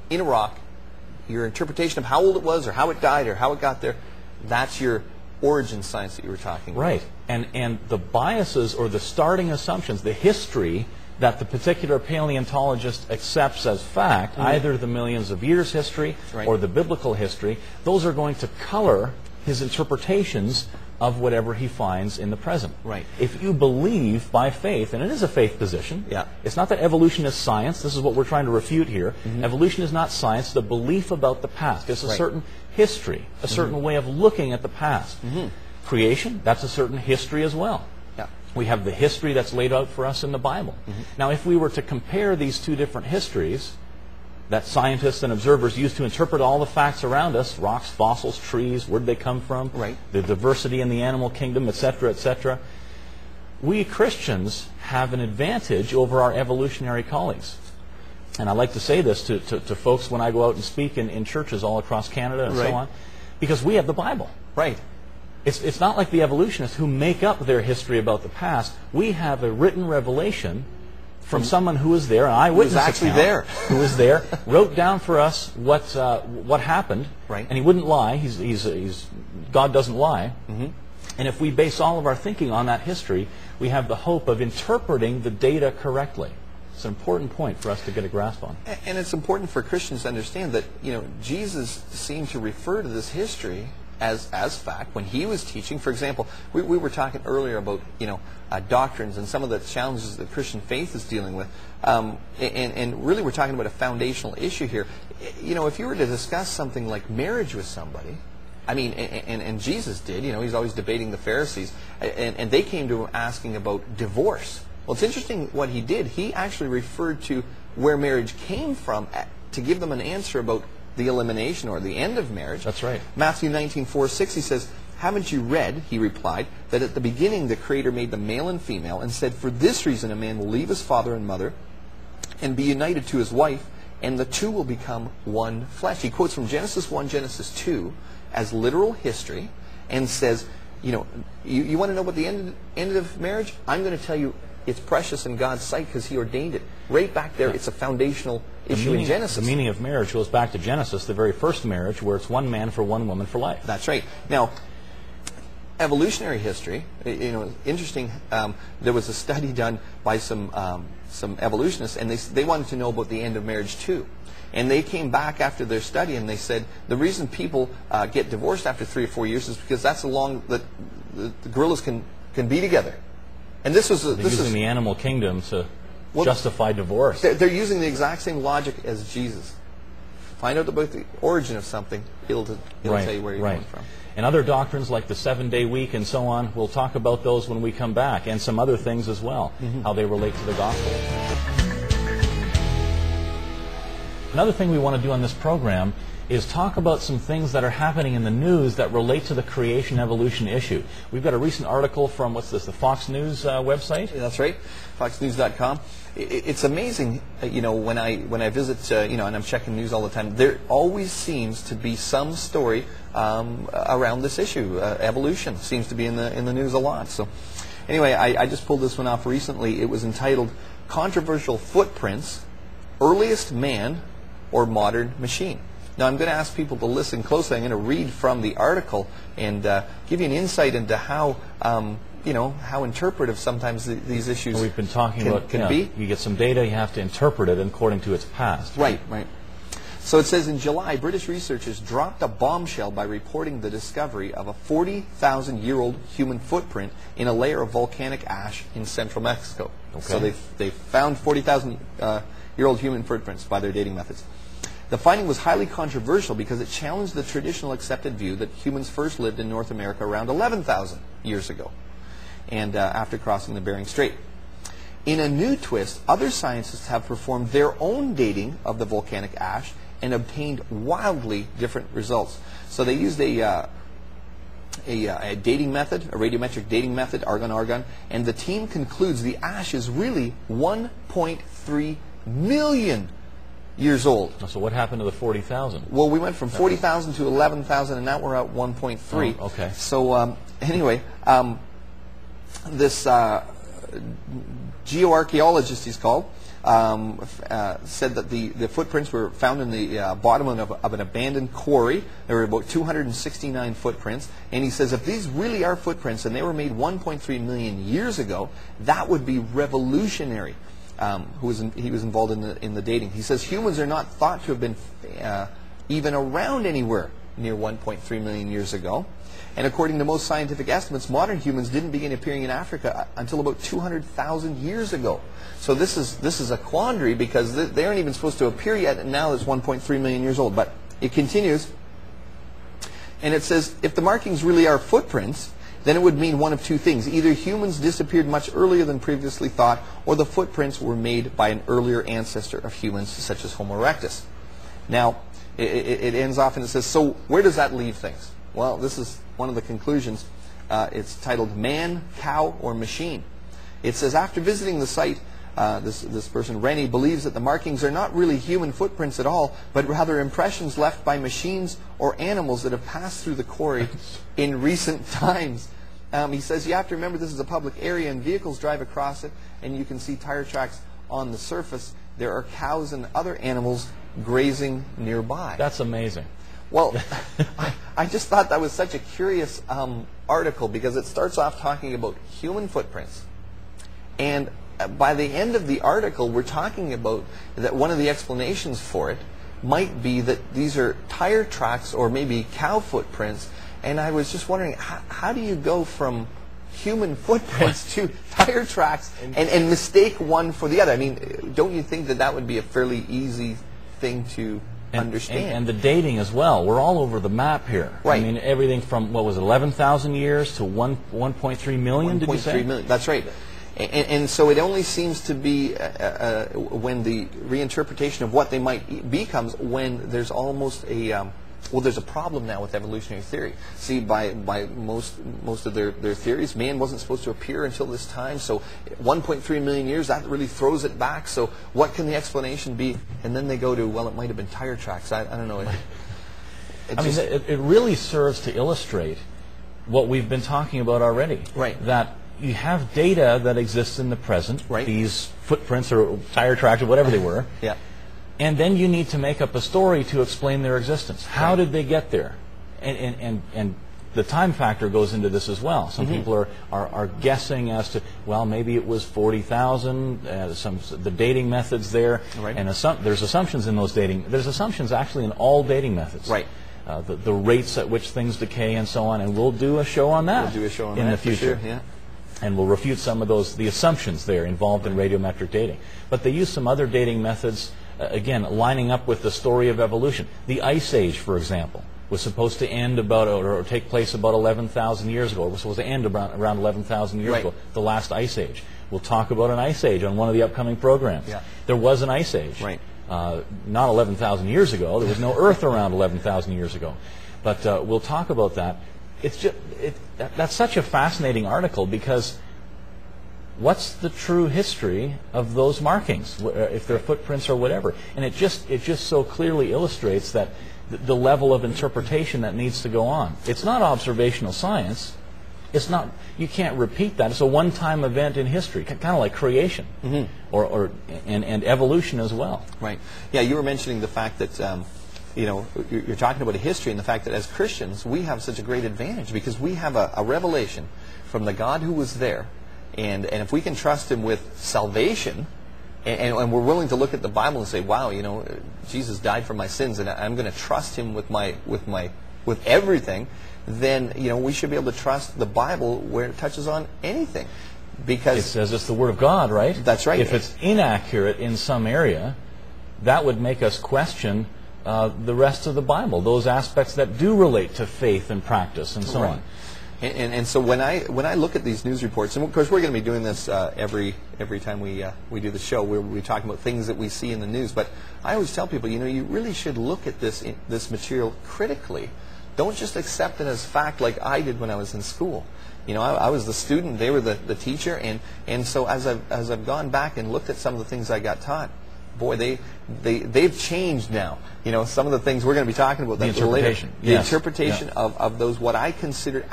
in a rock, your interpretation of how old it was or how it died or how it got there, that's your origin science that you were talking about. Right. And the biases or the starting assumptions, the history that the particular paleontologist accepts as fact, either the millions of years history or the biblical history, those are going to color his interpretations of whatever he finds in the present. Right. If you believe by faith, and it is a faith position, it's not that evolution is science. This is what we're trying to refute here. Evolution is not science. It's a belief about the past. It's a certain history, a certain way of looking at the past. Creation, that's a certain history as well. We have the history that's laid out for us in the Bible. Now, if we were to compare these two different histories that scientists and observers use to interpret all the facts around us, rocks, fossils, trees, where did they come from, the diversity in the animal kingdom, etc., we Christians have an advantage over our evolutionary colleagues. And I like to say this to folks when I go out and speak in churches all across Canada and so on, because we have the Bible. It's not like the evolutionists who make up their history about the past. We have a written revelation from someone who was there, an eyewitness account, who was there, wrote down for us what happened, and he wouldn't lie. God doesn't lie. And if we base all of our thinking on that history, we have the hope of interpreting the data correctly. It's an important point for us to get a grasp on. And it's important for Christians to understand that, Jesus seemed to refer to this history as fact when he was teaching. For example, we were talking earlier about doctrines and some of the challenges that Christian faith is dealing with, and really we're talking about a foundational issue here. If you were to discuss something like marriage with somebody, I mean, and Jesus did, he's always debating the Pharisees, and they came to him asking about divorce. Well, it's interesting what he did. He actually referred to where marriage came from to give them an answer about the elimination or the end of marriage. That's right. Matthew 19:4-6, he says, "Haven't you read," he replied, "that at the beginning the Creator made them male and female, and said, for this reason a man will leave his father and mother and be united to his wife, and the two will become one flesh." He quotes from Genesis 1, Genesis 2 as literal history and says, you want to know what the end of marriage? I'm going to tell you it's precious in God's sight because he ordained it. Right back there, it's a foundational issue in Genesis. The meaning of marriage goes back to Genesis, the very first marriage, where it's one man for one woman for life. That's right. Now, evolutionary history, interesting. There was a study done by some evolutionists, and they wanted to know about the end of marriage too. And they came back after their study, and they said the reason people get divorced after 3 or 4 years is because that's the gorillas can be together. And this was using the animal kingdom to justify divorce. They're using the exact same logic as Jesus. Find out about the origin of something, it'll tell you where you're coming from. And other doctrines like the 7-day week and so on, we'll talk about those when we come back, and some other things as well, how they relate to the gospel. Another thing we want to do on this program is talk about some things that are happening in the news that relate to the creation evolution issue. We've got a recent article from, the Fox News website? That's right, foxnews.com. It's amazing, when I visit, and I'm checking news all the time, there always seems to be some story around this issue. Evolution seems to be in the news a lot. So anyway, I just pulled this one off recently. It was entitled, "Controversial Footprints, Earliest Man or Modern Machine." Now, I'm going to ask people to listen closely. I'm going to read from the article and give you an insight into how, how interpretive sometimes these issues We've been talking about, can be. You get some data, you have to interpret it according to its past. Right. So it says, in July, British researchers dropped a bombshell by reporting the discovery of a 40,000-year-old human footprint in a layer of volcanic ash in central Mexico. Okay. So they found 40,000-year-old human footprints by their dating methods. The finding was highly controversial because it challenged the traditional accepted view that humans first lived in North America around 11,000 years ago, and after crossing the Bering Strait. In a new twist, other scientists have performed their own dating of the volcanic ash and obtained wildly different results. So they used a dating method, a radiometric dating method, argon-argon, and the team concludes the ash is really 1.3 million years old. So what happened to the 40,000? Well, we went from 40,000 to 11,000, and now we're at 1.3. Oh, okay. So anyway, this geoarchaeologist, he's called, said that the footprints were found in the bottom of an abandoned quarry. There were about 269 footprints. And he says if these really are footprints and they were made 1.3 million years ago, that would be revolutionary. He was involved in the dating. He says humans are not thought to have been even around anywhere near 1.3 million years ago. And according to most scientific estimates, modern humans didn't begin appearing in Africa until about 200,000 years ago. So this is a quandary because they aren't even supposed to appear yet, and now it's 1.3 million years old. But it continues, and it says, if the markings really are footprints, then it would mean one of two things. Either humans disappeared much earlier than previously thought, or the footprints were made by an earlier ancestor of humans, such as Homo erectus. Now, it ends off and it says, so where does that leave things? Well, this is one of the conclusions. It's titled Man, Cow, or Machine. It says, after visiting the site, this person, Rennie, believes that the markings are not really human footprints at all, but rather impressions left by machines or animals that have passed through the quarry in recent times. He says you have to remember this is a public area and vehicles drive across it, and you can see tire tracks on the surface. There are cows and other animals grazing nearby. That's amazing. Well, I just thought that was such a curious article because it starts off talking about human footprints. And by the end of the article, we're talking about that one of the explanations for it might be that these are tire tracks or maybe cow footprints. And I was just wondering, how do you go from human footprints to tire tracks and mistake one for the other? I mean, don't you think that would be a fairly easy thing to understand? And the dating as well. We're all over the map here. Right. I mean, everything from, what was it, 11,000 years to 1.3 million, did you say? 1.3 million, that's right. And so it only seems to be when the reinterpretation of what they might be comes when there's almost a well, there's a problem now with evolutionary theory. See, by most of their theories, man wasn't supposed to appear until this time. So 1.3 million years, that really throws it back. So what can the explanation be? And then they go to, well, it might have been tire tracks. I don't know. It really serves to illustrate what we've been talking about already. Right. That you have data that exists in the present, right. These footprints or tire tracks or whatever they were, yeah. And then you need to make up a story to explain their existence. How did they get there? And the time factor goes into this as well. Some people are guessing as to, well, maybe it was 40,000, the dating methods there, right. And there's assumptions in those dating, there's assumptions actually in all dating methods. Right. The rates at which things decay and so on, and we'll do a show on that in the future. For sure, yeah. And we'll refute some of the assumptions there involved in radiometric dating. But they use some other dating methods, again, lining up with the story of evolution. The Ice Age, for example, was supposed to end or take place about 11,000 years ago. It was supposed to end around 11,000 years ago, the last Ice Age. We'll talk about an Ice Age on one of the upcoming programs. Yeah. There was an Ice Age. Right. Not 11,000 years ago. There was no Earth around 11,000 years ago. But we'll talk about that. That's such a fascinating article because what's the true history of those markings, if they're footprints or whatever? And it just so clearly illustrates that the level of interpretation that needs to go on. It's not observational science. It's not. You can't repeat that. It's a one-time event in history, kind of like creation, and evolution as well. Right. Yeah. You were mentioning the fact that. You're talking about a history and the fact that as Christians we have such a great advantage because we have a revelation from the God who was there, and if we can trust Him with salvation, and we're willing to look at the Bible and say, wow, Jesus died for my sins, and I'm going to trust Him with everything, then we should be able to trust the Bible where it touches on anything, because it says it's the Word of God, right? That's right. If it's inaccurate in some area, that would make us question the rest of the Bible, those aspects that do relate to faith and practice and so on. And so when I look at these news reports, and of course we're going to be doing this every time we do the show, where we talk about things that we see in the news. But I always tell people, you really should look at this material critically. Don't just accept it as fact like I did when I was in school. I was the student, they were the teacher, and so as I've gone back and looked at some of the things I got taught, boy, they've changed now. Some of the things we're going to be talking about the interpretation. later. The interpretation of those what I considered